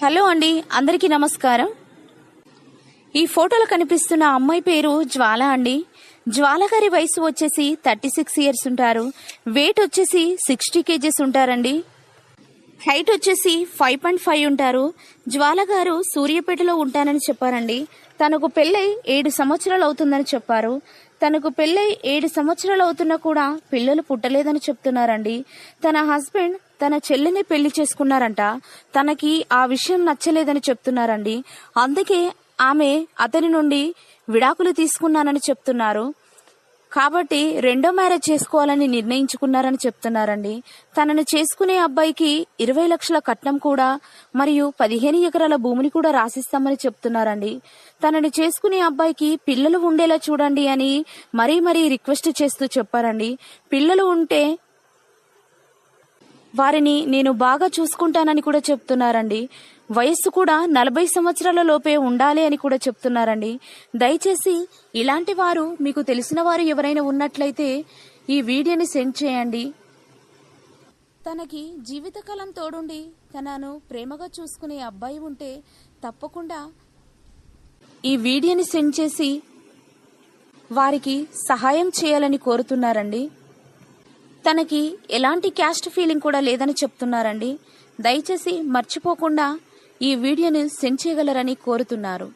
Hello అండి, అందరికీ నమస్కారం. ఈ ఫోటోలో కనిపిస్తున్న అమ్మాయి పేరు జ్వాల అండి. జ్వాల గారి వయసు వచ్చేసి 36 ఇయర్స్ ఉంటారు. వెయిట్ వచ్చేసి 60 కేజెస్ ఉంటారండి. హైట్ వచ్చేసి 5.5 ఉంటారు. జ్వాల గారు సూర్యాపేటలో ఉంటానని చెప్పారండి. తనకు పెళ్ళై 7 సంవత్సరాలు అవుతుందని చెప్పారు. తనకు పెళ్ళై 7 సంవత్సరాలు అవుతున్నా కూడా పిల్లలు పుట్టలేదని చెప్తున్నారండి. తన హస్బెండ్ తన చెల్లిని పెళ్లి చేసుకున్నారంట. తనకి ఆ విషయం నచ్చలేదని చెప్తున్నారండి. అందుకే ఆమె అతని నుండి విడాకులు తీసుకున్నానని చెప్తున్నారు. కాబట్టి రెండో మ్యారేజ్ చేసుకోవాలని నిర్ణయించుకున్నారని చెప్తున్నారండి. తనను చేసుకునే అబ్బాయికి 20 లక్షల కట్నం కూడా మరియు 15 ఎకరాల భూమిని కూడా రాసిస్తామని చెప్తున్నారండి. తనను చేసుకునే అబ్బాయికి పిల్లలు ఉండేలా చూడండి అని మరీ రిక్వెస్ట్ చేస్తూ చెప్పారండి. పిల్లలు ఉంటే వారిని నేను బాగా చూసుకుంటానని కూడా చెప్తున్నారండి. వయస్సు కూడా 40 సంవత్సరాల లోపే ఉండాలి అని కూడా చెప్తున్నారండి. దయచేసి ఇలాంటి వారు మీకు తెలిసిన వారు ఎవరైనా ఉన్నట్లయితే ఈ వీడియోని సెండ్ చేయండి. తనకి జీవితకాలం తోడుండి తనను ప్రేమగా చూసుకునే అబ్బాయి ఉంటే తప్పకుండా ఈ వీడియోని సెండ్ చేసి వారికి సహాయం చేయాలని కోరుతున్నారండి. తనకి ఎలాంటి క్యాస్ట్ ఫీలింగ్ కూడా లేదని చెప్తున్నారండి. దయచేసి మర్చిపోకుండా ఈ వీడియోని సెండ్ చేయగలరని కోరుతున్నారు.